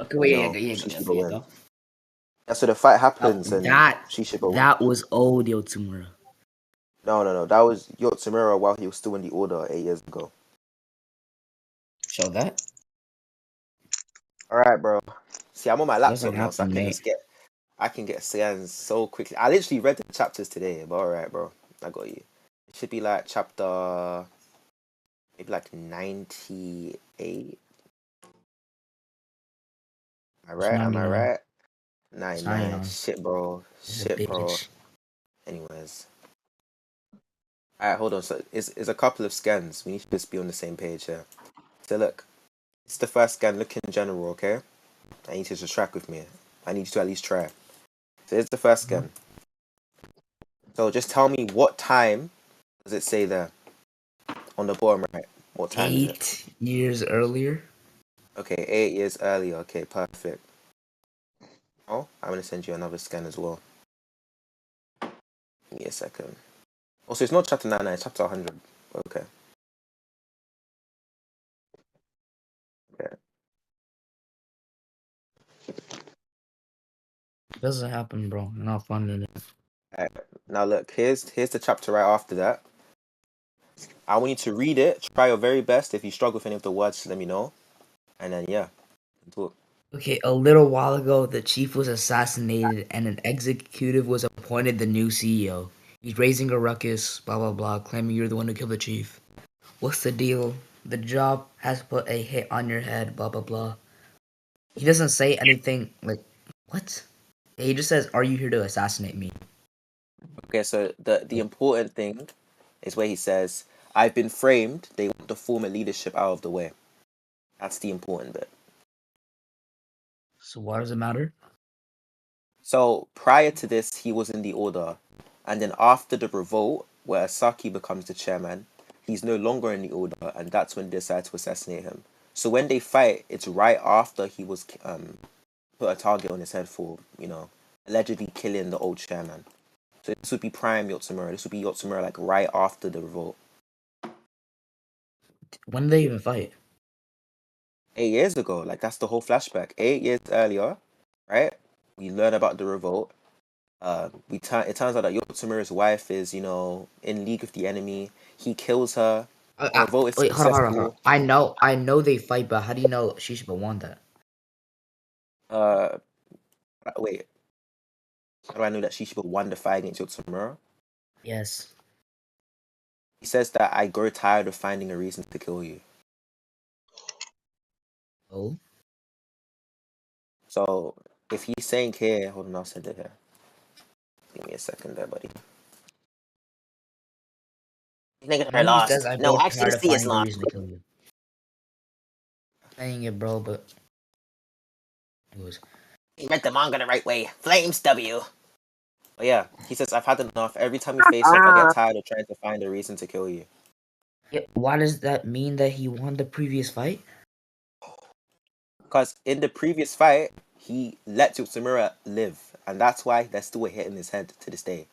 Okay, wait, you know, yeah, Shishiba win. go. Yeah, so the fight happens and That Shishiba. was old Yotsumura. No. That was Yotsumura while he was still in the order 8 years ago. Show that. All right, bro. See, I'm on my laptop Doesn't now, so I happen, can mate. just I can get scans so quickly. I literally read the chapters today, but all right, bro. I got you. It should be like chapter maybe like 98. Am I right? Am I right? 99. Shit, bro. Shit, bro. Anyways. Alright, hold on. So it's a couple of scans. We need to just be on the same page here. So look, it's the first scan. Look in general, okay? I need you to just track with me. I need you to at least try. So it's the first scan. So just tell me what time does it say there? On the bottom right. What time is it? 8 years earlier. Okay, 8 years earlier. Okay, perfect. Oh, I'm gonna send you another scan as well. Give me a second. Also, it's not chapter 99, it's chapter 100. Okay. Okay. Doesn't happen, bro. You're not funding it. Alright, now look, here's the chapter right after that. I want you to read it, try your very best. If you struggle with any of the words, let me know. And then yeah, talk. Okay, a little while ago, the chief was assassinated and an executive was appointed the new CEO. He's raising a ruckus, blah blah blah, claiming you're the one who killed the chief. What's the deal? The job has put a hit on your head, blah blah blah. He doesn't say anything like, what? He just says, are you here to assassinate me? Okay, so the important thing is where he says, I've been framed, they want the former leadership out of the way. That's the important bit. So why does it matter? So prior to this, he was in the order. And then after the revolt, where Asaki becomes the chairman, he's no longer in the order, and that's when they decide to assassinate him. So when they fight, it's right after he was put a target on his head for, allegedly killing the old chairman. So this would be prime Yotsumura. This would be Yotsumura like right after the revolt. When did they even fight? 8 years ago. Like that's the whole flashback. 8 years earlier, right? We learn about the revolt. It turns out that Yotsumura's wife is, in league with the enemy. He kills her. The revolt is Wait, hold on. successful. I know they fight, but how do you know Shishiba won that? Wait. How do I know that Shishiba won the fight against Yotsumura? Yes. He says that I grow tired of finding a reason to kill you. Oh? So if he's saying here, hold on, I'll send it here. Give me a second there, buddy. Niggas are lost. Says, No, actually, see, it's lost. Saying it, bro, but it was. He read the manga the right way. Flames W. But yeah, he says, I've had enough. Every time we face off, I get tired of trying to find a reason to kill you. Yeah, why does that mean that he won the previous fight? Because in the previous fight, he let Yotsumura live. And that's why there's still a hit in his head to this day.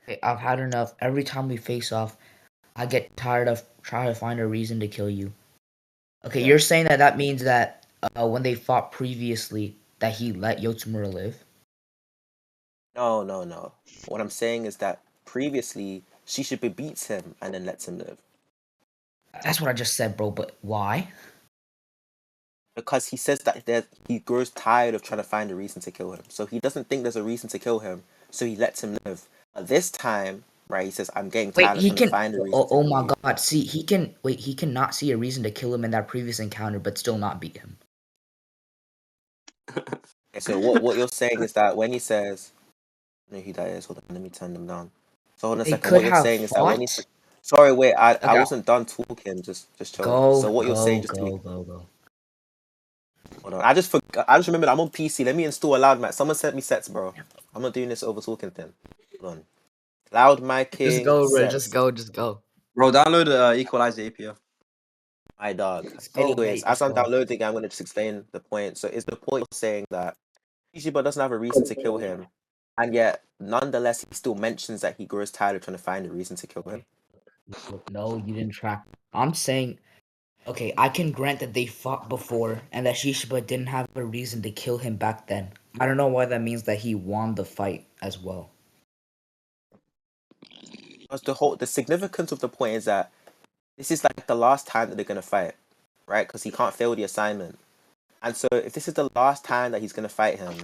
Okay, I've had enough. Every time we face off, I get tired of trying to find a reason to kill you. Okay, yeah. You're saying that means that when they fought previously, that he let Yotsumura live? No. What I'm saying is that previously, Shishiba beats him and then lets him live. That's what I just said, bro, but why? Because he says that he grows tired of trying to find a reason to kill him. So he doesn't think there's a reason to kill him, so he lets him live. But this time, right, he says, I'm getting tired of trying to find a reason to kill my god, see, he cannot see a reason to kill him in that previous encounter, but still not beat him. So what you're saying is that when he says, I don't know who that is, hold on, let me turn them down. So hold on a second, what you're saying is that when he's... Sorry, wait, I wasn't done talking, just chill. So what you're saying, just go. Hold on, I just remembered I'm on PC. Let me install a loud mic. Someone sent me sets, bro. I'm not doing this over talking thing. Hold on. Loud mic. Just go, bro. Just go. Bro, download the Equalizer API. My dog. Anyways, as I'm downloading, I'm gonna just explain the point. So is the point saying that Ishiba doesn't have a reason to kill him, and yet nonetheless he still mentions that he grows tired of trying to find a reason to kill him? No, you didn't track. I'm saying Okay, I can grant that they fought before and that Shishiba didn't have a reason to kill him back then. I don't know why that means that he won the fight as well. Because the significance of the point is that this is like the last time that they're gonna fight, right? Because he can't fail the assignment. And so if this is the last time that he's gonna fight him,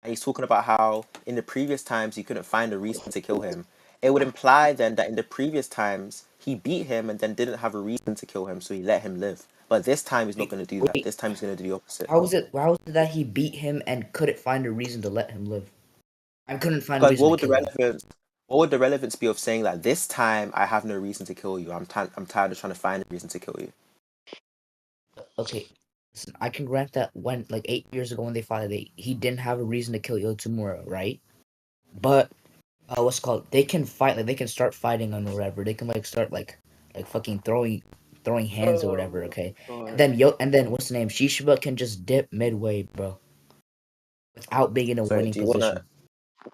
and he's talking about how in the previous times he couldn't find a reason to kill him, it would imply then that in the previous times he beat him and then didn't have a reason to kill him, so he let him live. But this time he's not gonna do that. Wait, This time he's gonna do the opposite. how was it? How was it that he beat him and couldn't find a reason to let him live? I couldn't find a Because reason to kill him. what would the relevance be of saying that this time I have no reason to kill you? I'm tired of trying to find a reason to kill you. Okay, listen, I can grant that when like 8 years ago when they fought, he didn't have a reason to kill Yotsumura, right? But what's it called? They can fight, like they can start fighting on whatever. They can like start like fucking throwing hands or whatever. Okay, and then what's the name? Shishiba can just dip midway, bro, without being in a So winning position.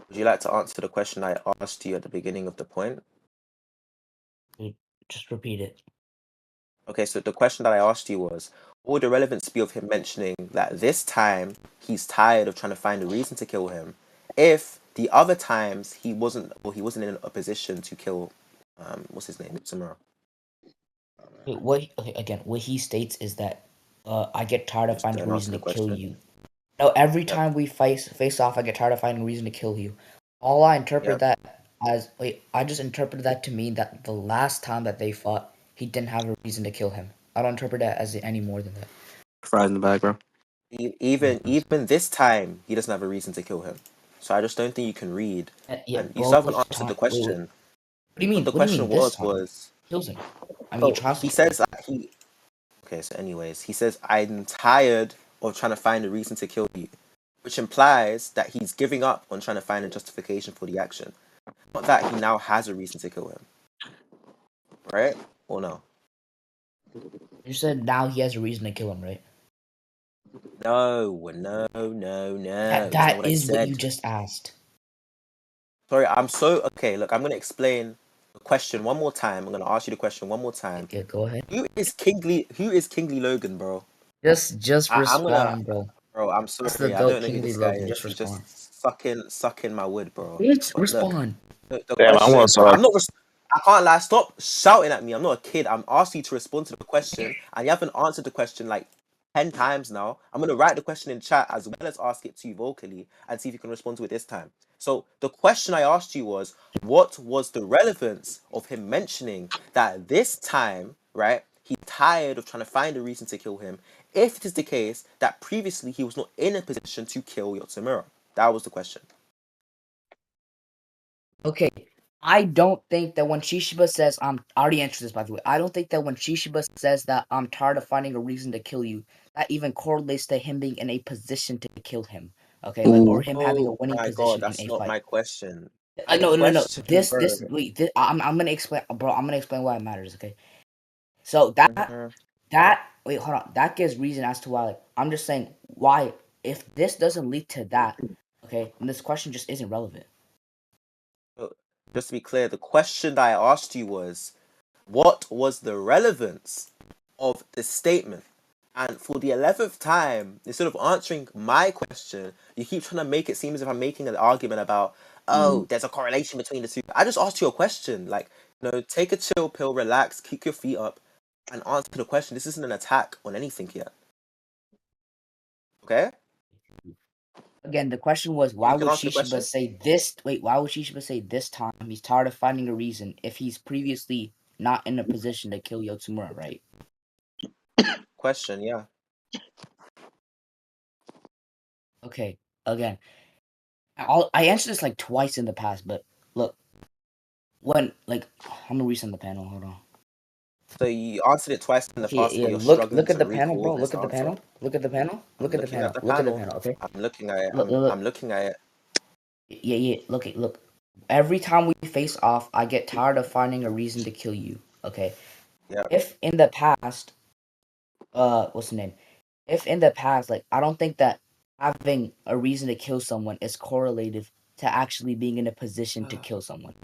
would you like to answer the question I asked you at the beginning of the point? Just repeat it. Okay, so the question that I asked you was, what would the relevance be of him mentioning that this time he's tired of trying to find a reason to kill him, if the other times he wasn't in a position to kill, what's his name, Samura? What he states is that I get tired of Just finding a don't answer reason to the kill question. you. No, every Yep, time we face off, I get tired of finding a reason to kill you. All I interpret yep. that as I just interpreted that to mean that the last time that they fought, he didn't have a reason to kill him. I don't interpret that as any more than that. Fries in the back, bro. Even this time, he doesn't have a reason to kill him. So I just don't think you can read. Yeah, And you still haven't both answered the time. Wait. question. What do you What mean? the What do you question mean this time? was, Kills him. I mean, he oh, tries he to kill him. says that he. Okay, so anyways, he says I'm tired of trying to find a reason to kill you, which implies that he's giving up on trying to find a justification for the action. Not that he now has a reason to kill him, right? Or no? You said now he has a reason to kill him, right? No, no, no, no. That's not That what I is what you said. just asked. Sorry, I'm so okay. Look, I'm gonna explain the question one more time. I'm gonna ask you the question one more time. Yeah, go ahead. Who is Kingly? Who is Kingly Logan, bro? Just I'm gonna, respond, bro. bro. I'm That's the sorry. I goat, don't know who Kingly this guy Logan. is. Just He's respond. just sucking my wood, bro. Bitch, But look, respond. the Damn, I want question. some. I'm not. I can't lie. Stop shouting at me. I'm not a kid. I'm asking you to respond to the question, and you haven't answered the question like 10 times now. I'm gonna write the question in chat as well as ask it to you vocally and see if you can respond to it this time. So the question I asked you was, what was the relevance of him mentioning that this time, right? He's tired of trying to find a reason to kill him. If it is the case that previously he was not in a position to kill Yotsumura, that was the question. Okay, I don't think that when Shishiba says I already answered this by the way. I don't think that when Shishiba says that I'm tired of finding a reason to kill you, that even correlates to him being in a position to kill him. Okay, like or Ooh. him having a Oh winning my god, position in that's a not fight. my question. My No. question, bro. I'm gonna explain, bro. I'm gonna explain why it matters. Okay, so that wait, hold on. That gives reason as to why. Like, I'm just saying why if this doesn't lead to that, okay, then this question just isn't relevant. Just to be clear, the question that I asked you was, what was the relevance of the statement? And for the 11th time, instead of answering my question, you keep trying to make it seem as if I'm making an argument about, oh, there's a correlation between the two. I just asked you a question. Like, take a chill pill, relax, kick your feet up, and answer the question. This isn't an attack on anything here. Okay? Again, the question was You why can would answer the Shishiba question. say this? Wait, why would Shishiba say this time he's tired of finding a reason if he's previously not in a position to kill Yotsumura, right? Question, yeah. Okay, again, I answered this like twice in the past, but look, when like I'm gonna resend the panel. Hold on. So you answered it twice in the Okay, past, but yeah, you're struggling look at to the panel, recall bro. this Look at the answer. panel. Look at the panel. I'm Look at the looking at panel. the Look at the panel. panel. Okay. I'm looking at it. I'm Look. looking at it. Yeah. Look. Every time we face off, I get tired of finding a reason to kill you. Okay. Yeah. If in the past, what's the name? If in the past, like, I don't think that having a reason to kill someone is correlated to actually being in a position to kill someone.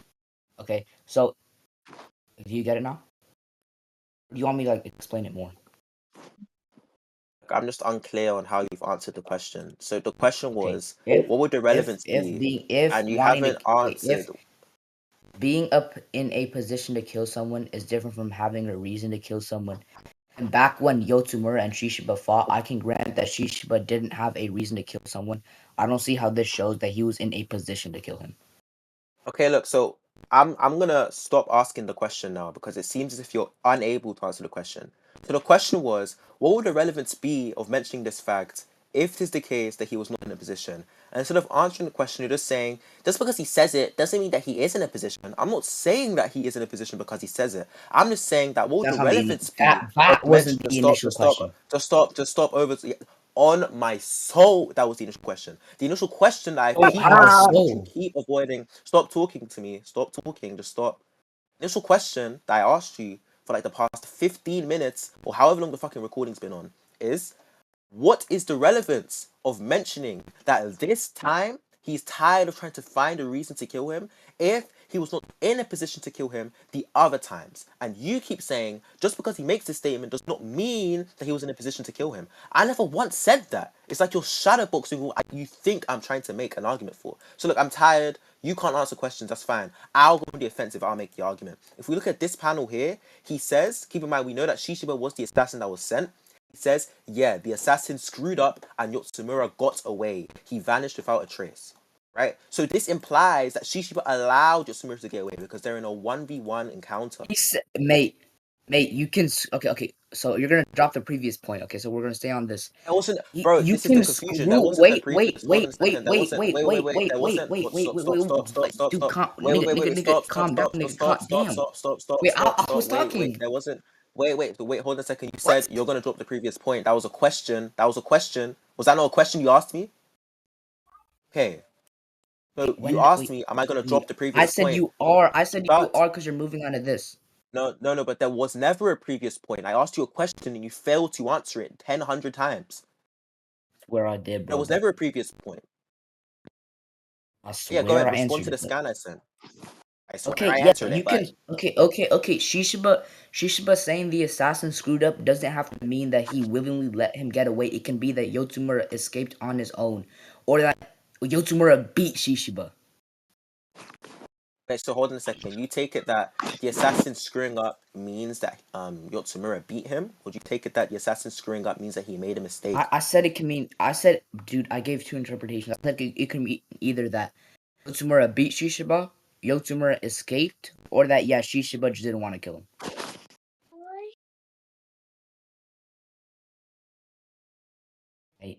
Okay, so do you get it now? Do you want me to like explain it more? I'm just unclear on how you've answered the question. So the question was, if what would the relevance if be? being if And you wanting to haven't answered. if being up in a position to kill someone is different from having a reason to kill someone. And back when Yotsumura and Shishiba fought, I can grant that Shishiba didn't have a reason to kill someone. I don't see how this shows that he was in a position to kill him. Okay, look, so I'm gonna stop asking the question now because it seems as if you're unable to answer the question. So the question was, what would the relevance be of mentioning this fact if it is the case that he was not in a position? And instead of answering the question, you're just saying, just because he says it doesn't mean that he is in a position. I'm not saying that he is in a position because he says it. I'm just saying that what would That's the not the relevance be of that wasn't mentioning the initial question. just stop over on my soul. That was the initial question. The initial question that Oh, how you so? keep avoiding. Stop talking to me. Stop talking. Just stop. Initial question that I asked you for like the past 15 minutes or however long the fucking recording's been on is, what is the relevance of mentioning that this time he's tired of trying to find a reason to kill him if he was not in a position to kill him the other times? And you keep saying just because he makes this statement does not mean that he was in a position to kill him. I never once said that. It's like you're shadowboxing what you think I'm trying to make an argument for. So look, I'm tired. You can't answer questions. That's fine. I'll go on the offensive. I'll make the argument. If we look at this panel here, he says, keep in mind, we know that Shishiba was the assassin that was sent. He says, yeah, the assassin screwed up and Yotsumura got away. He vanished without a trace. Right? So this implies that Shishiba allowed Yotsumura to get away because they're in a 1v1 encounter. He said, mate, you can. Okay. So you're gonna drop the previous point. Okay, so we're gonna stay on this. It wasn't, You, bro. you This is the can confusion. That screw. wasn't the Wait, previous. Hold on a second. That wasn't. Wait. There wasn't. Stop. Dude, calm, Wait. nigga, calm down, nigga, calm, damn. Wait, I was talking. There wasn't. Wait. Hold on a second. You said you're gonna drop the previous point. That was a question. Was that not a question you asked me? Okay. So you asked me, am I gonna drop the I previous said point? you are. I said you But are because you're moving on to this. no. But there was never a previous point. I asked you a question and you failed to answer it 100 times. Where I did, bro. There was never a previous point. I Yeah, go swear ahead. I Respond answered to the it. scan I sent. I swear Okay, I yeah, answered you it, can. but Okay. Shishiba saying the assassin screwed up doesn't have to mean that he willingly let him get away. It can be that Yotsumura escaped on his own, or that Yotsumura beat Shishiba. okay, so hold on a second. You take it that the assassin screwing up means that Yotsumura beat him? Would you take it that the assassin screwing up means that he made a mistake? I said it can mean. I said, dude, I gave two interpretations. I said it can be either that Yotsumura beat Shishiba, Yotsumura escaped, or that yeah, Shishiba just didn't want to kill him. Hey.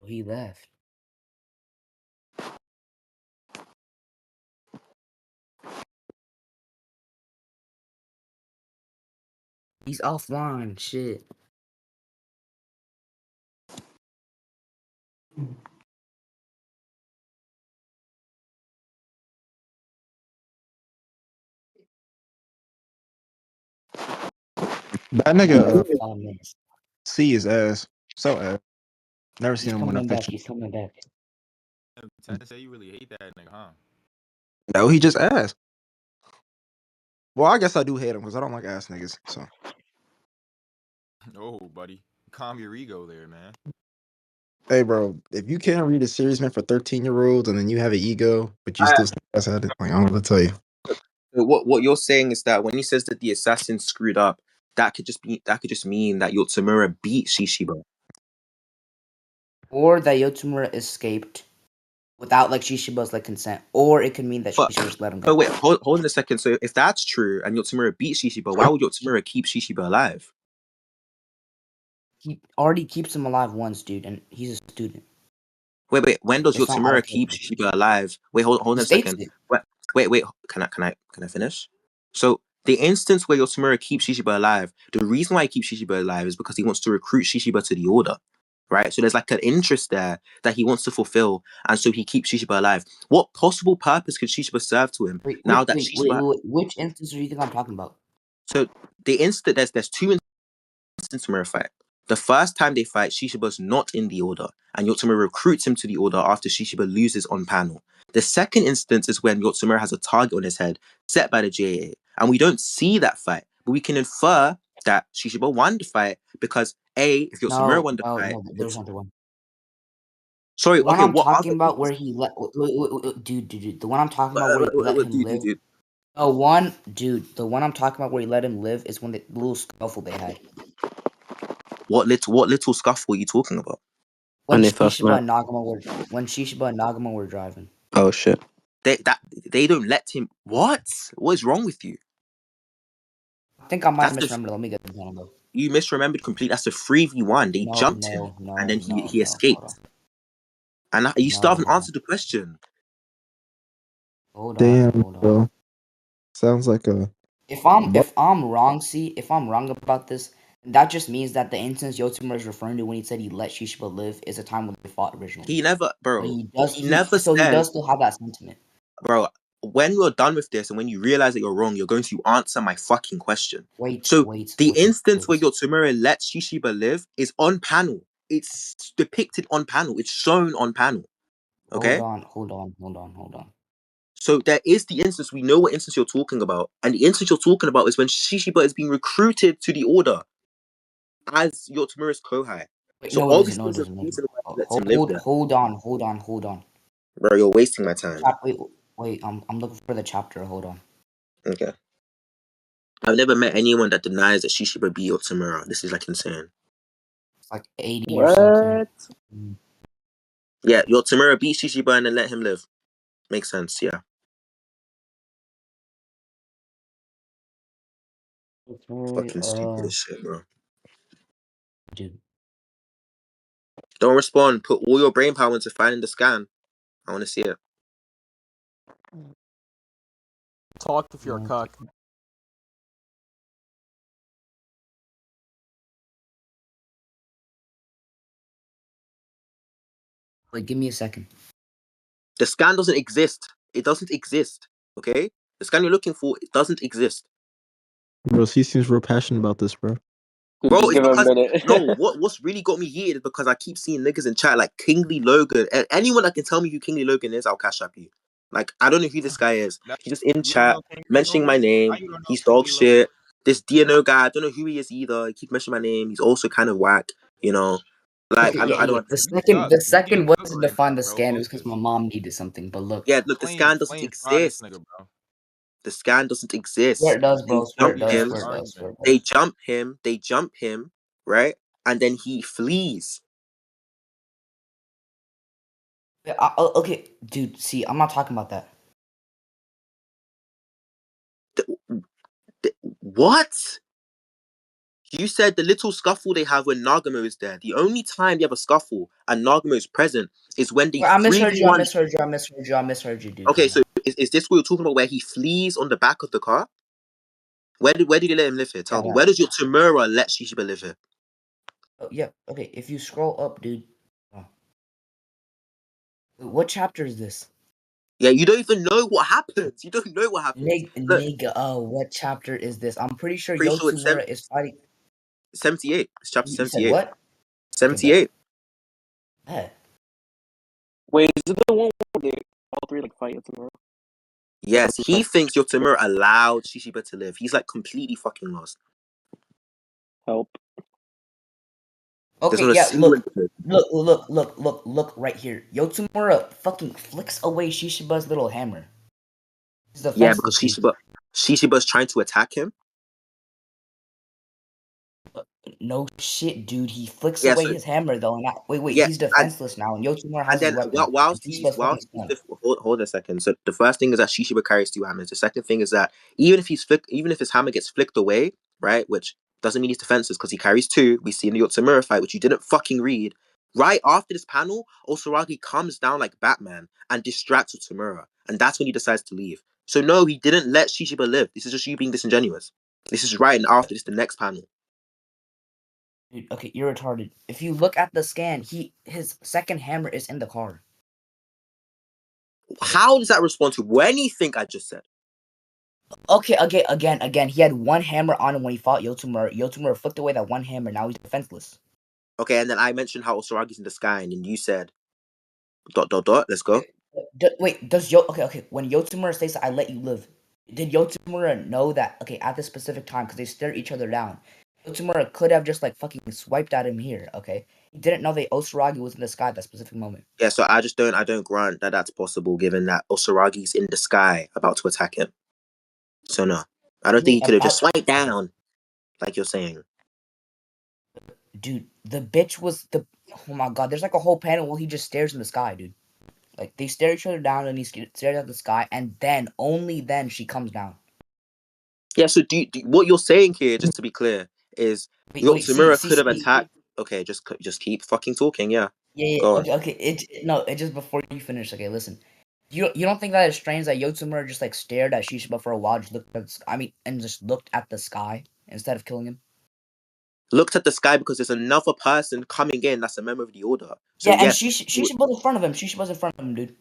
He left. He's offline. Shit. That Only nigga 5 minutes. C his ass. So ass. Never He's seen him win coming back. official. He's coming back. Say you really hate that nigga, huh? No, he just ass. Well, I guess I do hate him because I don't like ass niggas. So Oh, buddy. Calm your ego there, man. hey, bro, if you can't read a series meant for 13-year-olds and then you have an ego, but you still ass at it, like I don't know what to tell you. What you're saying is that when he says that the assassin screwed up, that could just mean that Yotsumura beat Shishiba. Or that Yotsumura escaped without like Shishiba's like consent. Or it could mean that But Shishiba just let him oh go. wait, hold on a second. So if that's true and Yotsumura beat Shishiba, why would Yotsumura keep Shishiba alive? He already keeps him alive once, dude, and he's a student. Wait. When does It's not Yotsumura keep automatic. Shishiba alive? Wait, hold He on a states second. it. Wait. Can I finish? So the instance where Yotsumura keeps Shishiba alive, the reason why he keeps Shishiba alive is because he wants to recruit Shishiba to the order. right? So there's like an interest there that he wants to fulfill, and so he keeps Shishiba alive. What possible purpose could Shishiba serve to him now that Shishiba? Which instance do you think I'm talking about? So there's two instances Yotsumaru fight. The first time they fight, Shishiba's not in the order, and Yotsumaru recruits him to the order after Shishiba loses on panel. The second instance is when Yotsumaru has a target on his head set by the JA, and we don't see that fight, but we can infer that Shishiba won the fight because if Yotsumaru won the fight, No, there's another one. sorry, The one okay, I'm what talking other about where he let dude, the one I'm talking about where he let him live. dude. The one I'm talking about where he let him live is when the little scuffle they had. What little scuffle are you talking about? When they first Shishiba met. and Nagama were driving. Oh shit. They don't let him. What is wrong with you? I think I might have That's the misremembered. Let me get the channel though. You misremembered completely. That's a 3v1. They jumped him, and then he No. escaped. And you still haven't answered the question. Hold Damn, on. bro. Sounds like a. If I'm wrong about this, that just means that the instance Yotsumura is referring to when he said he let Shishiba live is a time when they fought originally. He never, bro. He He never he said, does still have that sentiment. bro. When you're done with this and when you realize that you're wrong, you're going to answer my fucking question. Wait. The instance where Yotsumura lets Shishiba live is on panel. It's depicted on panel. It's shown on panel. Okay. Hold on. So there is the instance. We know what instance you're talking about, and the instance you're talking about is when Shishiba is being recruited to the order as Yotsumura's Kohai. Wait, So no, it isn't. obviously No, it there's a isn't. No, it reason isn't. why he lets him live there. Hold on. Bro, you're wasting my time. Wait. I'm looking for the chapter. Hold on. Okay. I've never met anyone that denies that Shishiba beat Yotsumura. This is like insane. It's like 80 or something. Yeah, Yotsumura beat Shishiba and then let him live. Makes sense, yeah. Fucking stupid as shit, bro. Dude. Don't respond. Put all your brain power into finding the scan. I want to see it. Talk if you're a cuck. Wait, give me a second. The scan doesn't exist. It doesn't exist. Okay? The scan you're looking for, it doesn't exist. Bro, he seems real passionate about this, bro. Bro, Just it's give him a because minute. what's really got me heated is because I keep seeing niggas in chat like Kingly Logan. And anyone that can tell me who Kingly Logan is, I'll cash up you. Like, I don't know who this guy is. That, He's just in you don't chat, know King mentioning my Logan? How name. you don't know He's dog King Logan? shit. This DNO guy, I don't know who he is either. He keeps mentioning my name. He's also kind of whack, you know. Like, Okay, I don't yeah. understand. The You need second to cook wasn't to right find now, the bro. scan. It was because Focus. my mom needed something. But look, Yeah, look, the scan doesn't Flame fry this exist. nigga, bro. The scan doesn't swear exist. it does, They bro. Swear jump it He does. has him. Swear an it does. Swear argument. it does. They jump him, right? And then he flees. Okay, dude. See, I'm not talking about that. What? You said the little scuffle they have when Nagamo is there. The only time you have a scuffle and Nagamo is present is when they Wait, I misheard you. 3v1. I misheard you, dude. Okay, Hold so on. is this what you're talking about where he flees on the back of the car? Where did you let him live here? Yeah, Tell me. Where does your Tamura let Shishiba live here? yeah. Okay, if you scroll up, dude. Oh. Wait, what chapter is this? Yeah, you don't even know what happens. You don't know what happens. Look, Nigga, what chapter is this? I'm pretty sure pretty sure it's Yotsumura is fighting. 78. It's chapter You said 78. what? Okay, 78. bet. Wait, is it the one where they all three like fight tomorrow? Yes, he thinks Yotamura allowed Shishiba to live. He's like completely fucking lost. Help. There's Okay, not a yeah, single. look right here. Yotsumura fucking flicks away Shishiba's little hammer. He's Yeah, because defenseless, dude. Shishiba's trying to attack him. No shit, dude. He flicks Yeah, away so his hammer though. And wait, yeah, he's defensel's now, and Yotsumura and has his then weapon, and Shishiba's fucking stunned. hold a second. So the first thing is that Shishiba carries two hammers. The second thing is that even if his hammer gets flicked away, right, which doesn't mean he's defenseless because he carries two. We see in the Yotsumura fight, which you didn't fucking read. Right after this panel, Osuragi comes down like Batman and distracts Yotsumura, and that's when he decides to leave. So no, he didn't let Shishiba live. This is just you being disingenuous. This is right, and after this, the next panel. Dude, okay, you're retarded. If you look at the scan, his second hammer is in the car. How does that respond to anything I just said? Okay, again. He had one hammer on him when he fought Yotsumura. Yotsumura flipped away that one hammer. Now he's defenseless. Okay, and then I mentioned how Osaragi's in the sky, and then you said dot dot dot. Let's go. Wait, okay. When Yotsumura says I let you live, did Yotsumura know that? Okay, at this specific time, because they stare each other down. Yotsumura could have just like fucking swiped at him here. Okay, he didn't know that Osaragi was in the sky at that specific moment. Yeah, so I don't grant that that's possible, given that Osaragi's in the sky about to attack him. So no, I don't think he could have just swiped down, like you're saying. Dude, the bitch was the. Oh my god, there's like a whole panel where he just stares in the sky, dude. Like they stare each other down, and he stares at the sky, and then only then she comes down. Yeah. So what you're saying here, just to be clear, is Yotsumura could have See. attacked. Okay, just keep fucking talking. Yeah. Yeah. Go on. Okay. It just before you finish. Okay, listen. You don't think that it's strange that Yotsumura just like stared at Shishiba for a while, just looked at and just looked at the sky instead of killing him? Looked at the sky because there's another person coming in that's a member of the order. So Yeah, and yes, Shishiba's in front of him. Shishiba's in front of him, dude.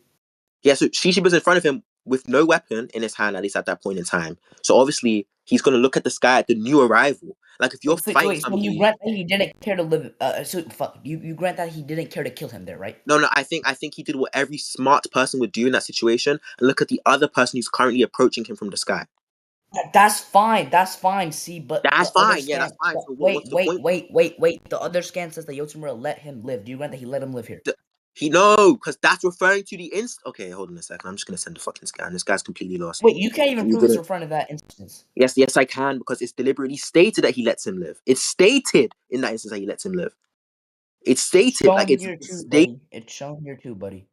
yeah. So Shishiba's in front of him with no weapon in his hand, at least at that point in time. So obviously he's gonna look at the sky at the new arrival. Like if you're fighting So you somebody. grant that he didn't care to live. So fuck you grant that he didn't care to kill him there, right? No. I think he did what every smart person would do in that situation and look at the other person who's currently approaching him from the sky. That's fine. That's fine. See, but That's the other fine. Yeah, scan. that's fine. So Wait, what's the point? The other scan says that Yotsumura let him live. Do you grant that he let him live here? No, because that's referring to the inst. Okay, hold on a second. I'm just gonna send the fucking scan. This guy's completely lost. Wait, you can't even You prove it's didn't. referring to that instance. Yes, I can because it's deliberately stated that he lets him live. It's stated in that instance that he lets him live. It's It's stated like shown it's here too, state. buddy. It's shown here too, buddy.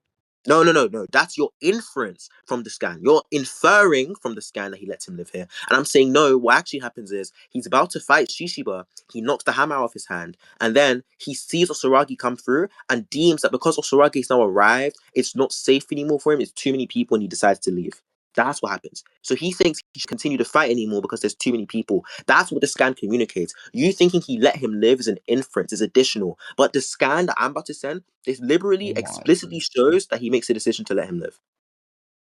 No. That's your inference from the scan. You're inferring from the scan that he lets him live here. And I'm saying no, what actually happens is he's about to fight Shishiba. He knocks the hammer out of his hand. And then he sees Osaragi come through and deems that because Osaragi is now arrived, it's not safe anymore for him. It's too many people and he decides to leave. That's what happens. So he thinks he should continue to fight anymore because there's too many people. That's what the scan communicates. You thinking he let him live is an inference, is additional. But the scan that I'm about to send, this liberally, Oh my. explicitly shows that he makes a decision to let him live.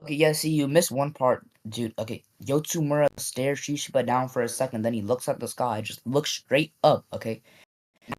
Okay, yeah, see, you missed one part, dude. Okay, Yotsumura stares Shishiba down for a second, then he looks at the sky, just looks straight up, okay?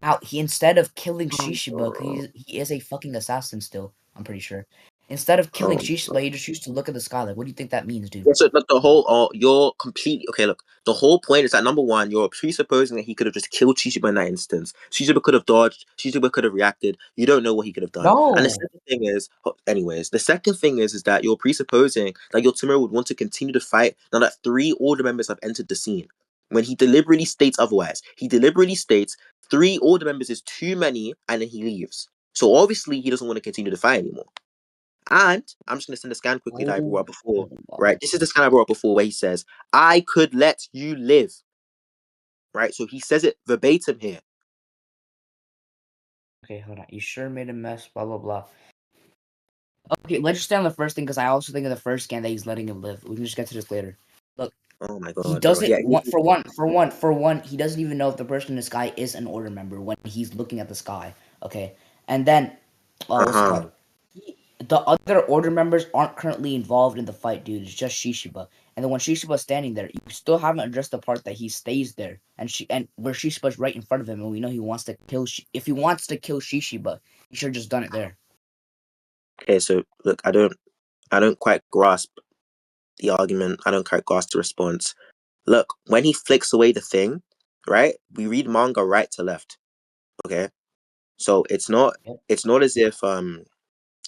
Now, instead of killing Shishiba, 'cause he is a fucking assassin still, I'm pretty sure. Instead of killing Oh. Shishiba, he just used to look at the sky. Like, what do you think that means, dude? Yeah, so look, the whole, you're completely okay. Look, the whole point is that number one, you're presupposing that he could have just killed Shishiba in that instance. Shishiba could have dodged. Shishiba could have reacted. You don't know what he could have done. And the No! second thing is, anyways, the second thing is that you're presupposing that your Timur would want to continue to fight now that three order members have entered the scene. When he deliberately states otherwise, he deliberately states three order members is too many, and then he leaves. So obviously, he doesn't want to continue to fight anymore. And I'm just going to send a scan quickly that I brought up before. Right, this is the scan I brought up before where he says, "I could let you live." Right, so he says it verbatim here. Okay, hold on. You sure made a mess, blah, blah, blah. Okay, let's just stay on the first thing, because I also think of the first scan that he's letting him live. We can just get to this later. Look, Oh my he god, bro. doesn't Yeah, want for one, he doesn't even know if the person in the sky is an order member when he's looking at the sky. Okay. And then what's it called? The other order members aren't currently involved in the fight, dude. It's just Shishiba. And then when Shishiba's standing there, you still haven't addressed the part that he stays there, and where Shishiba's right in front of him, and we know he wants to kill. If he wants to kill Shishiba, he should have just done it there. Okay, so look, I don't quite grasp the argument. I don't quite grasp the response. Look, when he flicks away the thing, right? We read manga right to left. Okay, so Yep. it's not as if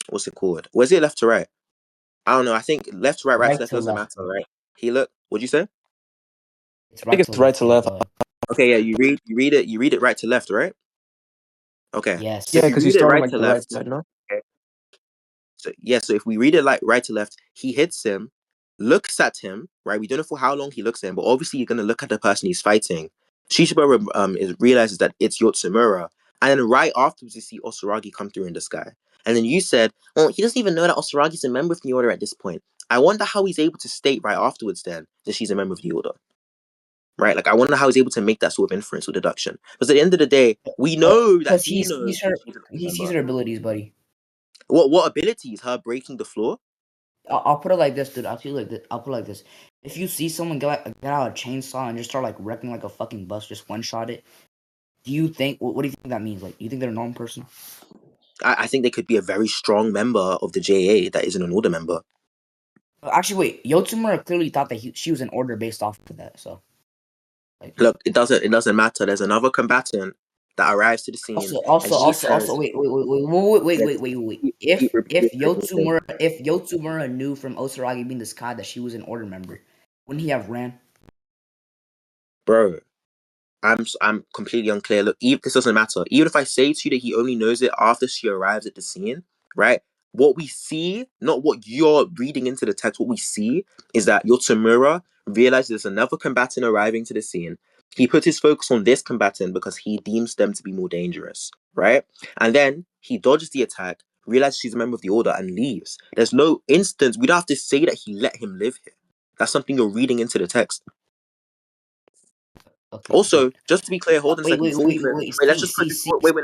what's it called? Was it left to right? I don't know. I think left to right, right to Right left to doesn't left. matter, right? He look. What'd you say? It's I think right to it's right left. to Yeah, left. go ahead. Okay, yeah. You read it right to left, right? Okay. So Yes. if Yeah, you because you read it start on right like to the right left, side, no? okay. So yeah. So if we read it like right to left, he hits him, looks at him, right? We don't know for how long he looks at him, but obviously you're gonna look at the person he's fighting. Shishiba realizes that it's Yotsumura, and then right afterwards you see Osaragi come through in the sky. And then you said, "Well, he doesn't even know that Osaragi's a member of the order at this point." I wonder how he's able to state right afterwards then that she's a member of the order. right? Like, I wonder how he's able to make that sort of inference or deduction. Because at the end of the day, we know that Because he knows that she's an order he sees member. her abilities, buddy. What abilities? Her breaking the floor? I'll put it like this, dude. I'll put it like this. If you see someone get out a chainsaw and just start like wrecking like a fucking bus, just one shot it. Do you think? What do you think that means? Like, do you think they're a normal person? I think they could be a very strong member of the JA that isn't an order member. Actually, wait. Yotsumura clearly thought that she was an order based off of that. So, like, Look, it doesn't matter. There's another combatant that arrives to the scene, and he says, wait. let's If keep repeating. Yotsumura knew from Osaragi being the sky that she was an order member, wouldn't he have ran? Bro, I'm completely unclear. Look, this doesn't matter. Even if I say to you that he only knows it after she arrives at the scene, right? What we see, not what you're reading into the text, what we see is that Yotsumura realizes there's another combatant arriving to the scene. He puts his focus on this combatant because he deems them to be more dangerous, right? And then he dodges the attack, realizes she's a member of the order, and leaves. There's no instance, we don't have to say that he let him live here. That's something you're reading into the text. Okay, Also, just to be clear, hold on a second before we even wait. Let's just put this. Wait.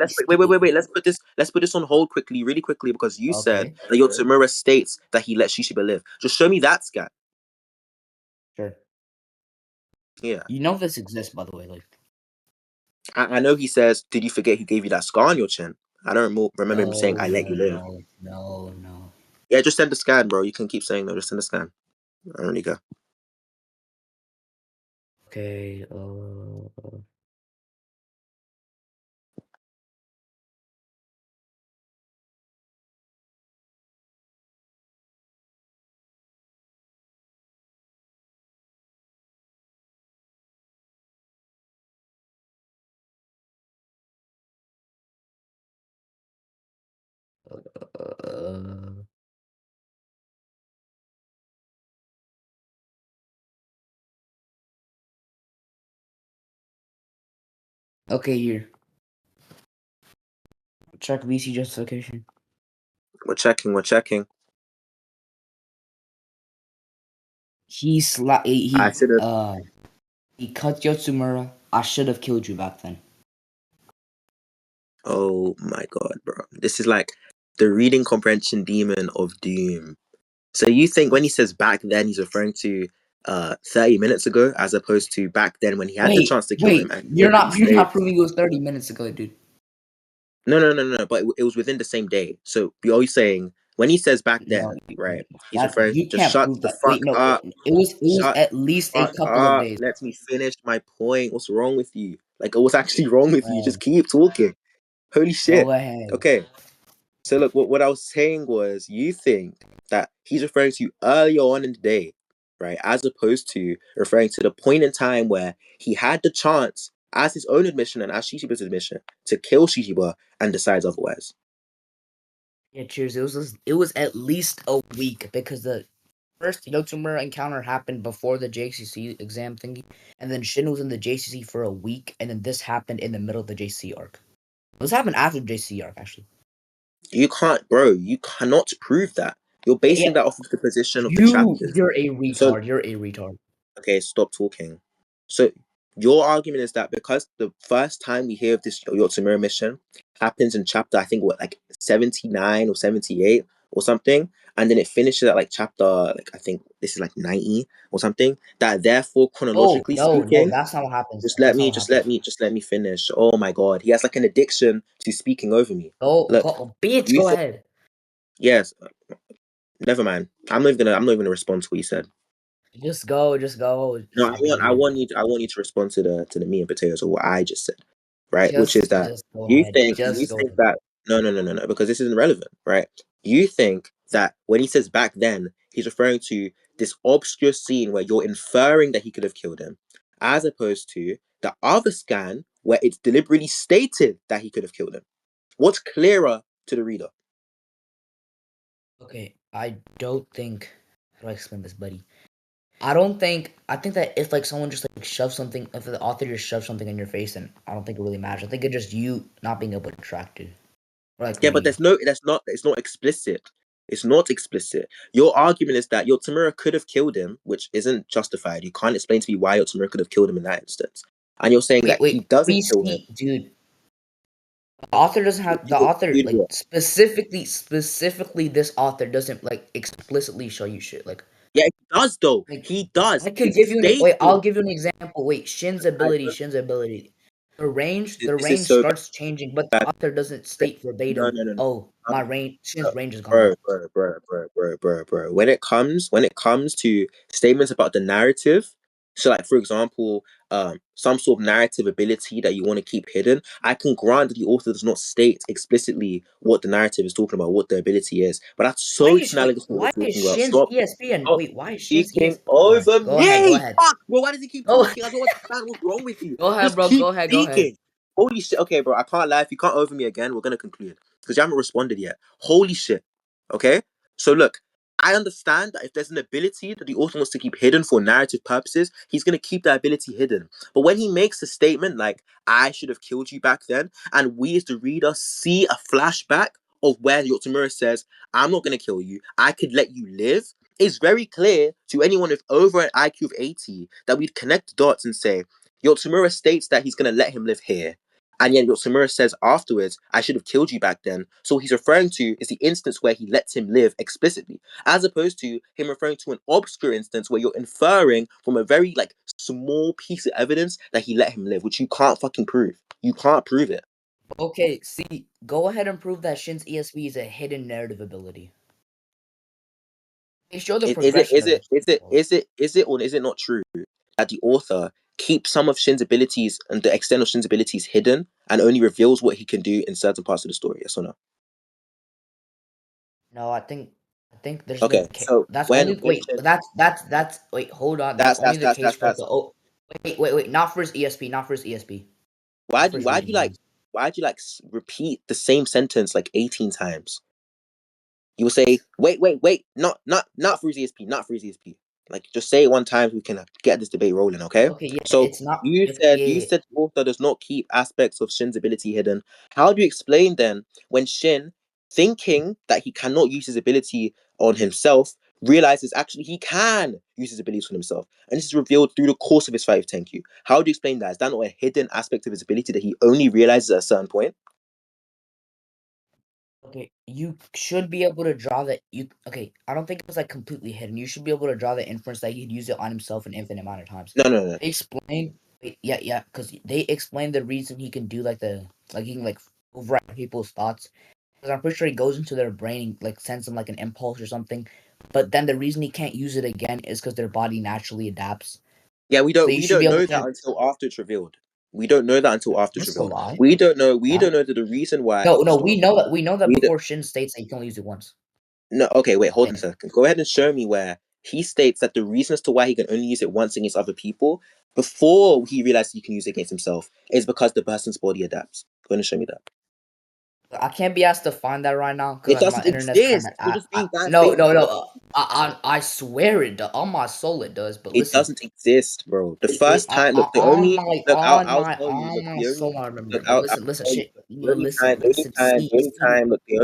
Let's put this on hold quickly, really quickly, because you said Okay, that Yotsumura states that he let Shishiba live. Just show me that scan. sure. Yeah, You know this exists, by the way. Like, I know he says, "Did you forget he gave you that scar on your chin?" I don't remember him saying, "I let you live." no. Yeah, just send the scan, bro. You can keep saying no. Just send the scan. I don't need go. Okay. Uh, okay, here. Check VC justification. We're checking. He I should have. he cut Yotsumura. I should have killed you back then. Oh my god, bro! This is like the reading comprehension demon of doom. So you think when he says back then, he's referring to 30 minutes ago, as opposed to back then when he had the chance to kill him and he You're literally not states, proving it was 30 minutes ago, dude. no, but it was within the same day. So we're always saying when he says back No, then, right? He's that referring. you Just can't shut prove the that. Wait, fuck no, up. it was Shut at the least a fuck couple of up. days. Let me finish my point. What's wrong with you? Like, what's actually wrong with you? Just Bro, keep talking. Holy shit. go ahead. Okay. So look, what I was saying was, you think that he's referring to earlier on in the day, right? As opposed to referring to the point in time where he had the chance, as his own admission and as Shishiba's admission, to kill Shishiba and decides otherwise. Yeah, cheers. It was at least a week because the first Yotsumura encounter happened before the JCC exam thingy, and then Shin was in the JCC for a week, and then this happened in the middle of the JCC arc. This happened after the JCC arc, actually. You can't, bro. You cannot prove that. You're basing Yeah, that off of the position of the chapters. you're a So retard. You're a retard. okay, stop talking. So your argument is that because the first time we hear of this Yotsumura mission happens in chapter, I think what, like 79 or 78 or something, and then it finishes at like chapter, like I think this is like 90 or something, that therefore chronologically No. speaking, That's not what happens. just let That's not me what happens. just let me finish. Oh my god, he has like an addiction to speaking over me. Look, Bitch, you go think, ahead. yes, never mind. I'm not even gonna respond to what you said. Just go. No, Just go. I want you to respond to the meat and potatoes of what I just said, right? Which is that Just go ahead. you Just go think ahead. that no, because this isn't relevant, right? You think that when he says back then, he's referring to this obscure scene where you're inferring that he could have killed him, as opposed to the other scan where it's deliberately stated that he could have killed him. What's clearer to the reader? Okay, I don't think. How do I explain this, buddy? I think that if like someone just like shoves something, if the author just shoves something in your face, then I don't think it really matters. I think it's just you not being able to track it or like Yeah, but read. it's not explicit. It's not explicit. Your argument is that Yotsumura could have killed him, which isn't justified. You can't explain to me why Yotsumura could have killed him in that instance. And you're saying that he doesn't kill him. dude. The author doesn't have the author Dude, like what? specifically this author doesn't like explicitly show you shit like. Yeah, he does though. Like, He does. I could It give you states wait. I'll it. give you an example. Wait, Shin's ability. The This is range so starts changing, but bad. the author doesn't state No, verbatim. no, no, no. Oh, my range. Shin's range is gone. Bro. When it comes to statements about the narrative, so like for example, some sort of narrative ability that you want to keep hidden, I can grant that the author does not state explicitly what the narrative is talking about, what the ability is. But that's so analogous to what Why we're is talking about. Shin's Stop. ESPN? Stop Wait, why is Shin's speaking ESPN? over Go ahead. Go me. ahead. Fuck, bro. Why does he keep Go talking? I don't understand what's wrong with you. go ahead, Just bro. keep Go ahead. Go ahead. speaking. Holy shit. Okay, bro. I can't lie. If you can't over me again, we're gonna conclude because you haven't responded yet. Holy shit. Okay. So look, I understand that if there's an ability that the author wants to keep hidden for narrative purposes, he's gonna keep that ability hidden. But when he makes a statement like "I should have killed you back then," and we as the reader see a flashback of where Yotsumura says, "I'm not gonna kill you. I could let you live." It's very clear to anyone with over an IQ of 80 that we'd connect the dots and say, Yotsumura states that he's going to let him live here. And yet Yotsumura says afterwards, I should have killed you back then. So what he's referring to is the instance where he lets him live explicitly, as opposed to him referring to an obscure instance where you're inferring from a very like small piece of evidence that he let him live, which you can't fucking prove. You can't prove it. Okay, see, go ahead and prove that Shin's ESV is a hidden narrative ability. They show the progression of it. Is it or is it not true that the author keeps some of Shin's abilities and the extent of Shin's abilities hidden and only reveals what he can do in certain parts of the story? Yes or no? No, I think there's the Okay, so that's when only when wait, Shin, that's wait, hold on. That's only the case for that's the wait, not for his ESP, not for his ESP. why Not do for you his range. repeat the same sentence like 18 times? You will say, wait, not for ESP, not for ESP. Like just say it one time, we can get this debate rolling, okay? Okay, yeah, So it's not you said the author does not keep aspects of Shin's ability hidden. How do you explain then when Shin, thinking that he cannot use his ability on himself, realizes actually he can use his abilities on himself, and this is revealed through the course of his fight with Tenkyu? How do you explain that? Is that not a hidden aspect of his ability that he only realizes at a certain point? okay. You should be able to draw that okay, I don't think it was like completely hidden. You should be able to draw the inference that he'd use it on himself an infinite amount of times. No. They explain yeah, because they explain the reason he can do he can like override people's thoughts. Because I'm pretty sure he goes into their brain, like sends them like an impulse or something. But then the reason he can't use it again is because their body naturally adapts. Yeah, So you we should be don't able know that to. until after it's revealed. We don't know that until after it's That's a revealed. lie. We don't know that the reason why No, stop. we know that We don't, before Shin states that you can only use it once. no, okay, wait, hold on a And second. Go ahead and show me where he states that the reason as to why he can only use it once against other people before he realizes he can use it against himself is because the person's body adapts. Go ahead and show me that. I can't be asked to find that right now It because my doesn't internet's kind exist. of. You're just being bad No, faith. no, no. I swear it does. On my soul, it does. But It listen, doesn't exist, bro. The wait, first time, look, the only look, I'll tell you, look, on my the only soul, I remember. look, But I'll listen, tell you, shit. Listen, the only see, time, look, the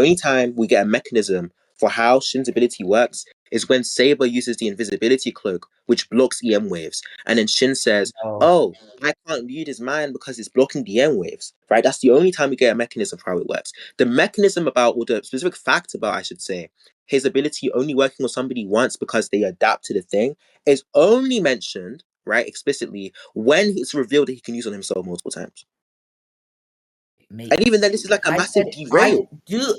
only time we get a mechanism for how Shin's ability works is when Saber uses the invisibility cloak, which blocks EM waves, and then Shin says, no. "Oh, I can't read his mind because it's blocking the EM waves." Right? That's the only time we get a mechanism for how it works. The mechanism about, or the specific fact about, I should say, his ability only working on somebody once because they adapt to the thing is only mentioned, right, explicitly when it's revealed that he can use on himself multiple times. Mate, And even then, this is like a I massive said I derail. do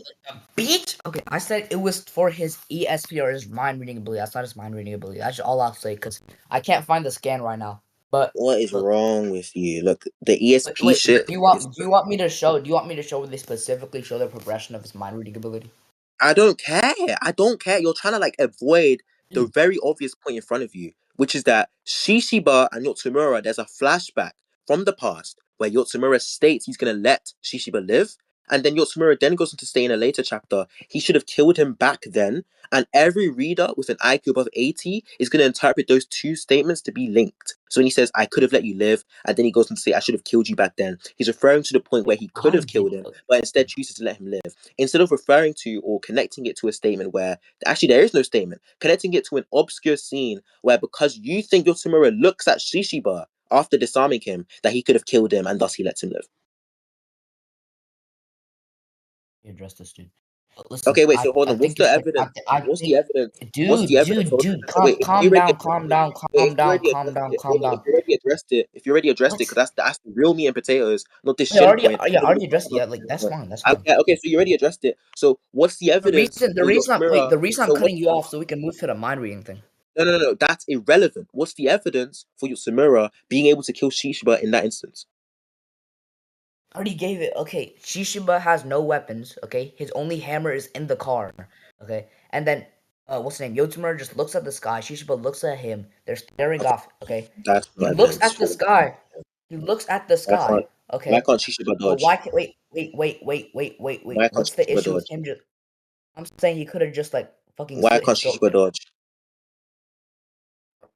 bitch. Okay, I said it was for his ESP or his mind reading ability. That's not his mind reading ability. That's all I'll say because I can't find the scan right now. But What is look, wrong with you? Look, the ESP wait. shit. Do you want me to show? Do you want me to show where they specifically show the progression of his mind reading ability? I don't care. I don't care. You're trying to like avoid the Dude, very obvious point in front of you, which is that Shishiba and Yotsumura, there's a flashback from the past where Yotsumura states he's gonna let Shishiba live. And then Yotsumura then goes on to say in a later chapter, he should have killed him back then. And every reader with an IQ above 80 is going to interpret those two statements to be linked. So when he says, I could have let you live, and then he goes on to say, I should have killed you back then, he's referring to the point where he could I have killed did. him, but instead chooses to let him live. Instead of referring to or connecting it to a statement where actually there is no statement, connecting it to an obscure scene where because you think Yotsumura looks at Shishiba after disarming him, that he could have killed him and thus he lets him live. Address this, dude. Listen, Okay, wait. So hold I on. What's think you're the saying. evidence? I What's the think, evidence? What's the dude, evidence? Hold on. So wait, if you calm already down, addressed it, wait, calm down. if you already addressed it, Let's. because that's the real meat and potatoes, not this We shin already, point. yeah, I already addressed it. Yeah, like that's fine. That's fine. Okay, okay, so you already addressed it. So what's the evidence The for your reason I'm mirror? the reason I'm So what? cutting you off so we can move to the mind reading thing. No. That's irrelevant. What's the evidence for your Samura being able to kill Shishiba in that instance? I already gave it. Okay, Shishiba has no weapons. Okay, his only hammer is in the car. Okay, and then what's his name? Yotsumura just looks at the sky. Shishiba looks at him. They're staring Okay, off. Okay, that's he no looks evidence. at the sky. He looks at the Why sky. can't why Okay, can't Shishiba but dodge? why can't wait? Why can't What's the Shishiba issue with dodge? him? Just I'm saying he could have just like fucking Why slit can't his throat. Shishiba dodge?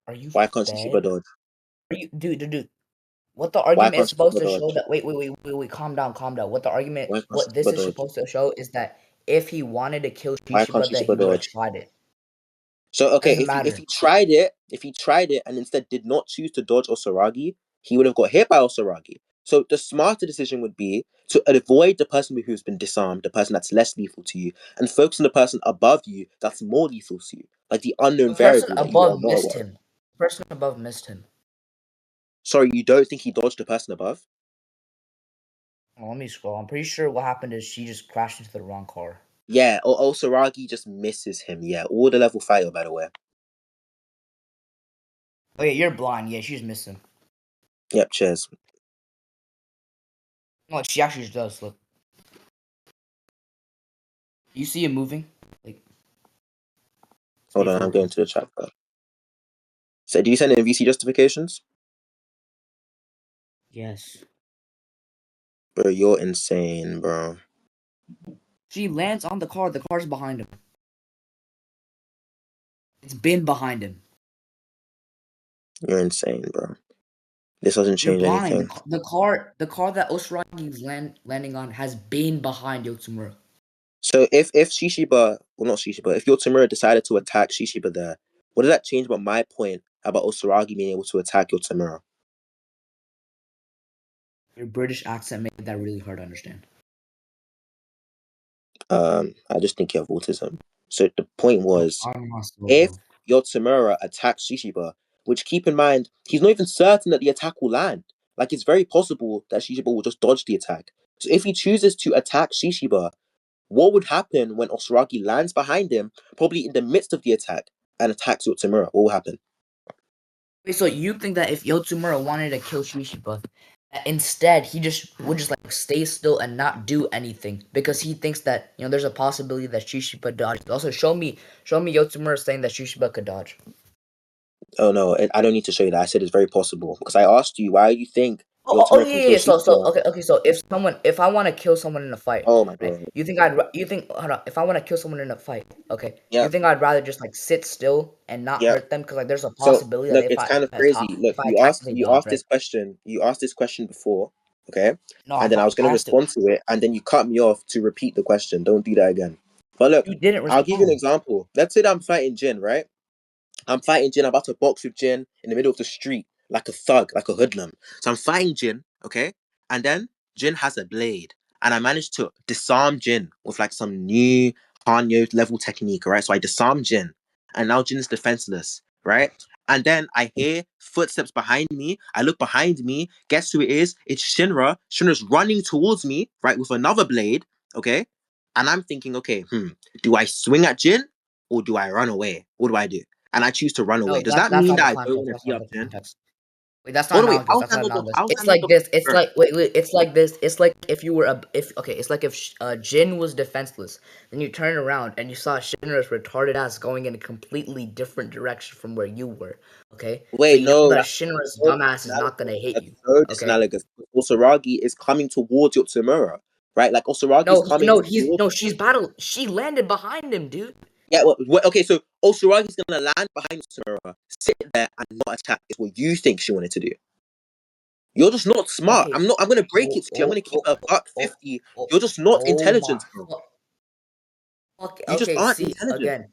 Are you Why can't Shishiba dead? dodge? Are you dude? What the Why argument is can't supposed Shishiba to show dodge? that wait, calm down. What the argument Why can't what this Shishiba is dodge? supposed to show is that if he wanted to kill Why can't Shishiba, then he Shishiba would have dodge? tried it. So okay, Doesn't if matter. he tried it and instead did not choose to dodge Osaragi, he would have got hit by Osaragi. So the smarter decision would be to avoid the person who's been disarmed, the person that's less lethal to you, and focus on the person above you that's more lethal to you, like the unknown The person variable that you are above not missed aware of. him. The person above missed him. Sorry, you don't think he dodged the person above? Let me scroll. I'm pretty sure what happened is she just crashed into the wrong car. Yeah, or Osaragi just misses him. Yeah, all the level fail, by the way. Oh yeah, you're blind. Yeah, she's missing. Yep, cheers. No, she actually does. Look, you see it moving. Like, Hold stay on, I'm going focused. to the chat. So, do you send in VC justifications? Yes. Bro, you're insane, bro. She lands on the car. The car's behind him. It's been behind him. You're insane, bro. This doesn't You're change blind. anything. The car that Osragi's landing on has been behind Yotsumura. So if Shishiba, well not Shishiba, if Yotsumura decided to attack Shishiba there, what does that change about my point about Osaragi being able to attack Yotsumura? Your British accent made that really hard to understand. I just think you have autism. So the point No, was, I'm not slow, if bro. Yotsumura attacks Shishiba, which keep in mind, he's not even certain that the attack will land. Like it's very possible that Shishiba will just dodge the attack. So if he chooses to attack Shishiba, what would happen when Osaragi lands behind him, probably in the midst of the attack, and attacks Yotsumura? What will happen? Wait, so you think that if Yotsumura wanted to kill Shishiba, instead he just would just like stay still and not do anything because he thinks that there's a possibility that Shishiba dodged. Also, show me Yotsumura saying that Shishiba could dodge. Oh no, I don't need to show you that. I said it's very possible because I asked you why you think Oh, Yotsumura can kill yeah. So Shishiba. okay. So if I want to kill someone in a fight, Oh my right? god. You think hold on. If I want to kill someone in a fight, okay, you Yep, think I'd rather just like sit still and not yep. hurt them because like there's a So possibility that look, it's kind of crazy. Look, if I attack them, they you dodge, asked right? this question. You asked this question before, okay? No, And then I was I gonna asked it. respond to it, and then you cut me off to repeat the question. Don't do that again. But look, You didn't I'll give you an respond. example. Let's say that I'm fighting Jin, right? I'm fighting Jin. I'm about to box with Jin in the middle of the street, like a thug, like a hoodlum. So I'm fighting Jin, okay? And then Jin has a blade. And I managed to disarm Jin with like some new Hanyo level technique, right? So I disarm Jin. And now Jin is defenseless, right? And then I hear footsteps behind me. I look behind me. Guess who it is? It's Shinra. Shinra's running towards me, right, with another blade, okay? And I'm thinking, okay, do I swing at Jin or do I run away? What do I do? And I choose to run No, away. Does that that's mean not the that I don't context. want to That's beat not up the Jin? context. Wait, that's not Hold on, wait. analogous. That's not analogous. How is that It's not like the this. It's concern? like wait. It's like this. It's like if you were it's like if Jin was defenseless, then you turn around and you saw Shinra's retarded ass going in a completely different direction from where you were. Okay, so Wait, you know no, that that's Shinra's so dumbass is not disanalogous. gonna hit That's you. so Okay. disanalogous. Osaragi is coming towards Yotsumura, right? Like Osaragi's coming towards. She landed behind him, dude. Yeah, okay, so Osaragi's gonna land behind Samura, sit there and not attack is what you think she wanted to do. You're just not smart. Okay. I'm gonna break it to you. I'm gonna keep a buck 50. You're just not intelligent, bro. You just Okay, aren't see intelligent. again.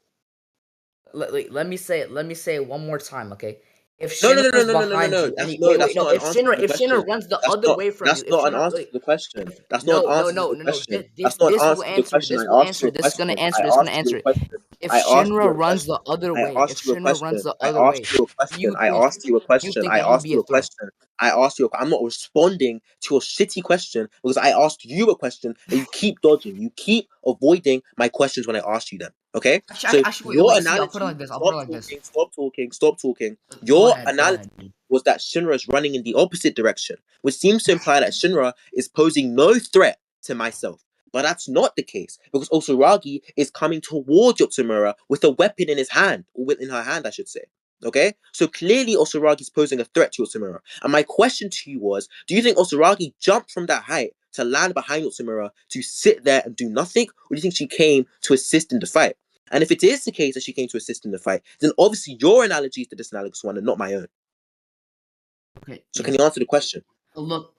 Let me say it one more time, okay? If No, no, no, no, Shinra's no, no, no, no, behind no. you, and That's wait, that's no, not an answer to the if Shinra question. runs the other way from you, That's if not an Shinra, answer wait, to the question. if That's not no, an no, answer to no, the no, no, question. That's not an this will answer to the answer, question. I asked you a this is gonna question. answer, I this is gonna asked you a answer it. question. If I asked you a Shinra runs the question. other I way, if asked you a Shinra runs question. the I other way, asked you a question. I asked you a you question. think I that he'll asked be you a a threat? question. I asked you. I'm not responding to a shitty question because I asked you a question and you keep dodging. You keep avoiding my questions when I ask you them. Okay. So Actually, your see, I'll put it analogy. like this. I'll put Stop it like this. talking. Stop talking. Stop talking. Go Your ahead, go analogy ahead, dude. was that Shinra is running in the opposite direction, which seems to imply that Shinra is posing no threat to myself. But that's not the case because Osuragi is coming towards Yotsumura with a weapon in his hand, or in her hand, I should say. Okay, so clearly Osuragi is posing a threat to Yotsumura. And my question to you was: do you think Osuragi jumped from that height to land behind Yotsumura to sit there and do nothing, or do you think she came to assist in the fight? And if it is the case that she came to assist in the fight, then obviously your analogy is the disanalogous one and not my own. Okay, So yes. can you answer the question? Look,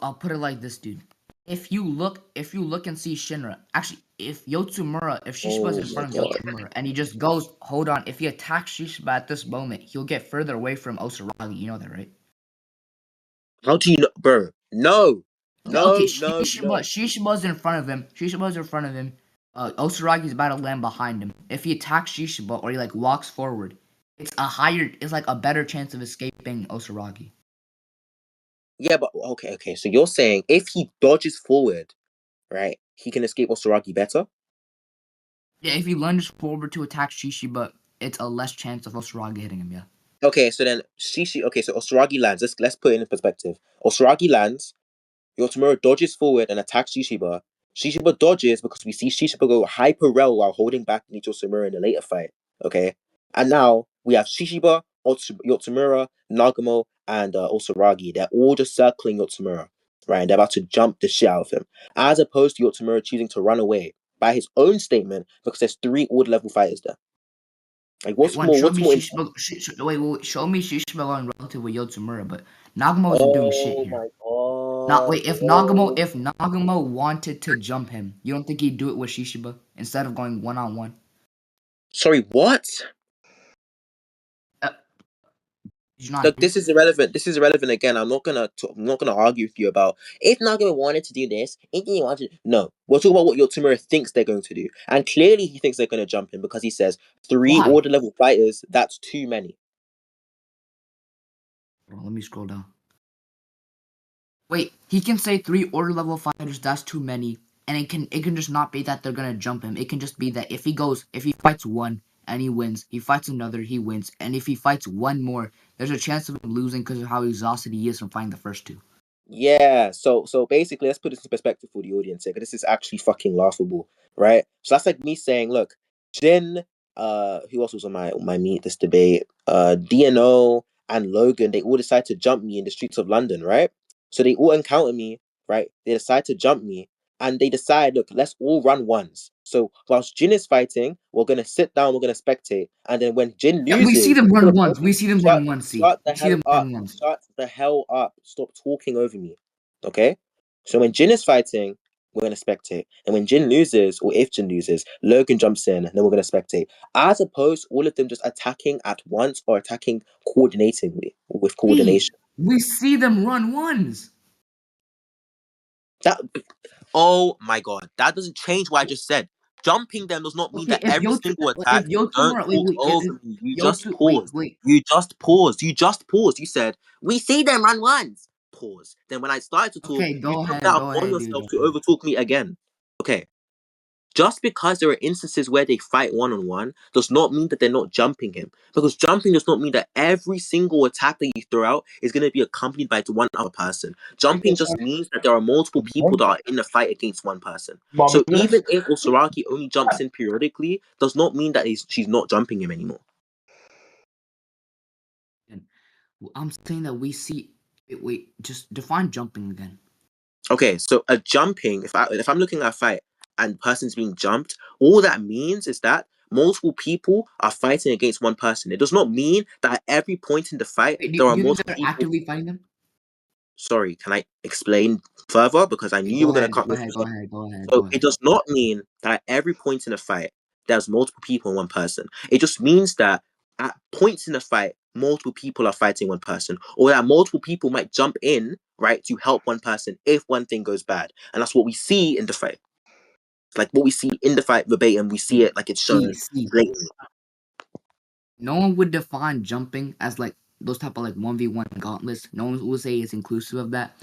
I'll put it like this, dude. If you look and see Shinra, actually, if Yotsumura, if Shishiba's Oh in my front of god. Yotsumura, and he just goes, hold on, if he attacks Shishiba at this moment, he'll get further away from Osuragi. You know that, right? How do you know, bro? No, Okay, no, no, no. Shishiba's in front of him. Osuragi's about to land behind him. If he attacks Shishiba or he like walks forward, it's like a better chance of escaping Osuragi. Yeah, but okay. So you're saying if he dodges forward, right, he can escape Osuragi better? Yeah, if he lunges forward to attack Shishiba, it's a less chance of Osuragi hitting him. Yeah. Okay, so then Shishi. Okay, so Osuragi lands. Let's put it in perspective. Osuragi lands. Yotomura dodges forward and attacks Shishiba. Shishiba dodges because we see Shishiba go hyper rel while holding back Yotsumura in the later fight. Okay, and now we have Shishiba, Yotsumura, Nagamo, and Osuragi. They're all just circling Yotsumura, right? And they're about to jump the shit out of him, as opposed to Yotsumura choosing to run away by his own statement because there's 3 order level fighters there. Like, Wait, what's one, more? show What's me more? Shishiba. Show me Shishiba going relative with Yotsumura, but Nagamo isn't doing shit Oh here. my Not god, wait, bro. if Nagamo wanted to jump him, you don't think he'd do it with Shishiba instead of going 1-on-1? Sorry, what? Did you not Look, hear? this is irrelevant. This is irrelevant again. I'm not gonna argue with you about if Nagano wanted to do this. If he wanted, no, we're talking about what Yotsumura thinks they're going to do, and clearly he thinks they're going to jump him because he says 3 Why? order level fighters. That's too many. Hold on, let me scroll down. Wait, he can say 3 order level fighters. That's too many, and it can just not be that they're gonna jump him. It can just be that if he fights one and he wins, he fights another, he wins, and if he fights one more, there's a chance of him losing because of how exhausted he is from fighting the first 2. Yeah, so basically, let's put this in perspective for the audience here, because this is actually fucking laughable, right? So that's like me saying, look, Jin, who else was on my meet this debate? DNO and Logan, they all decide to jump me in the streets of London, right? So they all encounter me, right? They decide to jump me, and they decide, look, let's all run ones. So whilst Jin is fighting, we're gonna sit down, we're gonna spectate, and then when Jin Yeah, we see loses, them run hold on, once. We see them shut run once. See, shut the we see hell them up. run once. Shut the hell up. Stop talking over me. Okay? So when Jin is fighting, we're going to spectate. And when Jin loses, or if Jin loses, Logan jumps in, and then we're going to spectate. As opposed to all of them just attacking at once or attacking coordinatingly, with See, coordination. we see them run ones. That, oh my god, that doesn't change what I just said. Jumping them does not mean Okay, that every single attack. if Don't Yotsumura, talk over me. You just paused. wait. You just paused. You just paused. You said, we see them run once. Pause. Then when I started to talk, Okay, you took that go upon ahead, dude. yourself to overtalk me again. Okay. Just because there are instances where they fight one on one does not mean that they're not jumping him. Because jumping does not mean that every single attack that you throw out is going to be accompanied by one other person. Jumping just means that there are multiple people that are in the fight against one person. So even if Osaraki only jumps in periodically, does not mean that she's not jumping him anymore. I'm saying that we see. Wait, just define jumping again. Okay, so a jumping, if I'm looking at a fight and person's being jumped, all that means is that multiple people are fighting against one person. It does not mean that at every point in the fight Wait, do there are you think multiple they're people. actively fighting them? Sorry, can I explain further? Because I knew you Go were gonna ahead, cut go me ahead, go short. ahead, go ahead, So go it ahead. does not mean that at every point in a fight there's multiple people in one person. It just means that at points in the fight, multiple people are fighting one person, or that multiple people might jump in, right, to help one person if one thing goes bad. And that's what we see in the fight. Like what we see in the fight verbatim, we see it like it's shown See. blatantly. No one would define jumping as like those type of like 1v1 gauntlets. No one would say it's inclusive of that.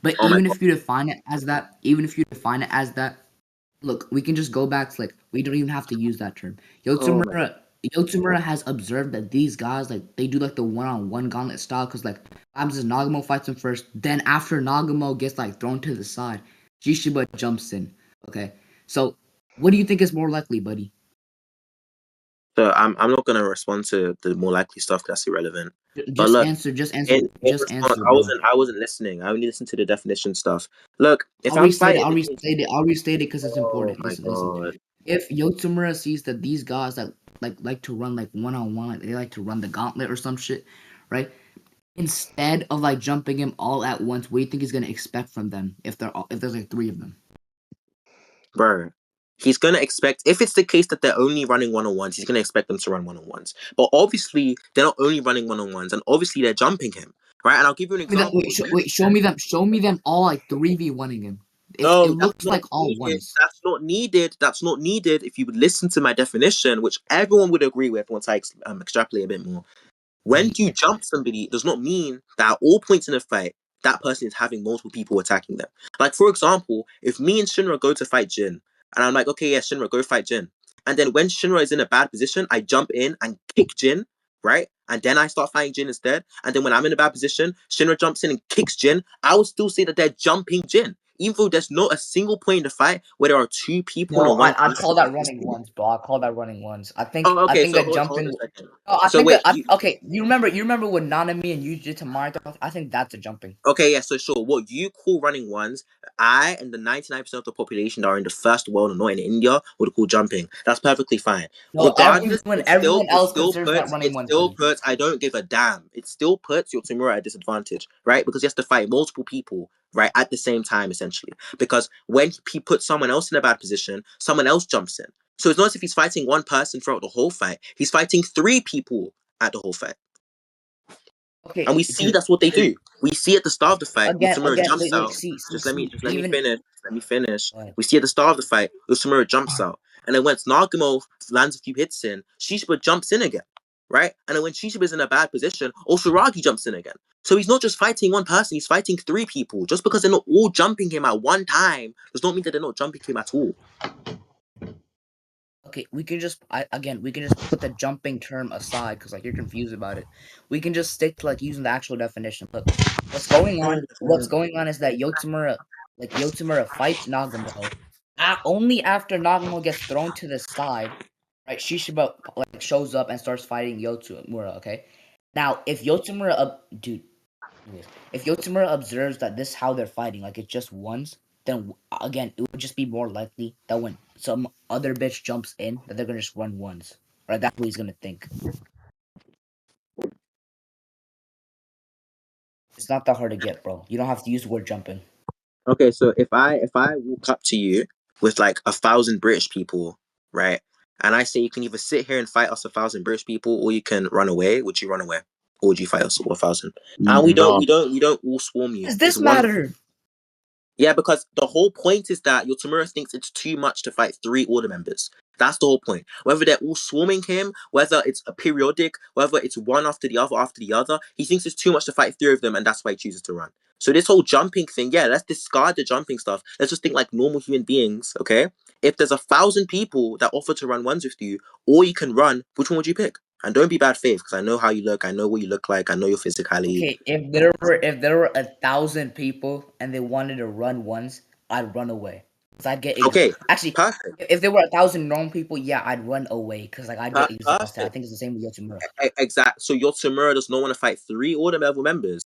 But Oh my even god. if you define it as that, look, we can just go back to like we don't even have to use that term. Oh my god. Yotsumura has observed that these guys like they do like the one-on-one gauntlet style because like happens is Nagamo fights him first. Then after Nagamo gets like thrown to the side, Jishiba jumps in. Okay, so what do you think is more likely, buddy? So I'm not gonna respond to the more likely stuff because that's irrelevant. But Just look, answer, in just response, answer, bro. I wasn't listening. I only listened to the definition stuff. Look, if I'll I'm restate it. fighting against, I'll restate it because it's oh important. my Listen. god, If Yotsumura sees that these guys that like to run like one-on-one, like they like to run the gauntlet or some shit, right? Instead of like jumping him all at once, what do you think he's gonna expect from them if there's like three of them? bro. He's gonna expect if it's the case that they're only running one-on-ones, he's gonna expect them to run one-on-ones. But obviously, they're not only running one-on-ones, and obviously they're jumping him, right? And I'll give you an example. Show me them all like 3v1ing him. It No, that's looks not like all needed. ones. That's not needed. That's not needed. If you would listen to my definition, which everyone would agree with once I extrapolate a bit more. When Right. you jump somebody, it does not mean that at all points in a fight, that person is having multiple people attacking them. Like, for example, if me and Shinra go to fight Jin, and I'm like, okay, yeah, Shinra, go fight Jin. And then when Shinra is in a bad position, I jump in and kick Jin, right? And then I start fighting Jin instead. And then when I'm in a bad position, Shinra jumps in and kicks Jin. I would still say that they're jumping Jin. Even though there's not a single point in the fight where there are two people No, on one I'd person. call that running ones, bro. I call that running ones. Oh, I okay, think so that hold jumping. a second. No, I So think wait, that okay. You remember when Nanami and Yuji Tamari? I think that's a jumping. okay, yeah, so sure. What you call running ones, I and the 99% of the population that are in the first world and not in India would call jumping. That's perfectly fine. No, Regardless, everyone else considers that running it ones, still buddy. puts, I don't give a damn. It still puts your Timura at a disadvantage, right? Because he has to fight multiple people, right, at the same time, essentially. Because when he puts someone else in a bad position, someone else jumps in. So it's not as if he's fighting one person throughout the whole fight. He's fighting three people at the whole fight. Okay, And we see that's what they do. We see at the start of the fight, Utsumura jumps wait, out. see, Just let me even. finish. Let me finish. What? We see at the start of the fight, Utsumura jumps out. And then once Nagamo lands a few hits in, Shishiba jumps in again. Right? And then when Shishiba's in a bad position, Oshiragi jumps in again. So he's not just fighting one person, he's fighting three people. Just because they're not all jumping him at one time does not mean that they're not jumping him at all. Okay, we can just put the jumping term aside because like you're confused about it. We can just stick to like using the actual definition. Look, what's going on? What's going on is that Yotsumura fights Nagamo. Only after Nagamo gets thrown to the side, right? Shishiba like shows up and starts fighting Yotsumura. Okay, now if if Yotsumura observes that this is how they're fighting, like it's just ones, then again it would just be more likely that when some other bitch jumps in, that they're gonna just run ones. Right? That's what he's gonna think. It's not that hard to get, bro. You don't have to use the word jumping. Okay, so if I walk up to you with like 1,000 British people, right, and I say you can either sit here and fight us 1,000 British people, or you can run away, would you run away, or would you fight us all 1,000? And No. we don't all swarm you. Does It's this one. matter? Yeah, because the whole point is that Yotamura thinks it's too much to fight three order members. That's the whole point. Whether they're all swarming him, whether it's a periodic, whether it's one after the other, he thinks it's too much to fight three of them, and that's why he chooses to run. So this whole jumping thing, yeah, let's discard the jumping stuff. Let's just think like normal human beings, okay? If there's 1,000 people that offer to run ones with you, or you can run, which one would you pick? And don't be bad faith, because I know how you look, I know what you look like, I know your physicality. Okay, if there were 1,000 people and they wanted to run once, I'd run away. Cause I'd get Okay, actually, perfect. if there were 1,000 normal people, yeah, I'd run away because like I'd get exhausted. I Perfect. think it's the same with Yotsumura. Exact. So your Tamura does not want to fight three order level members.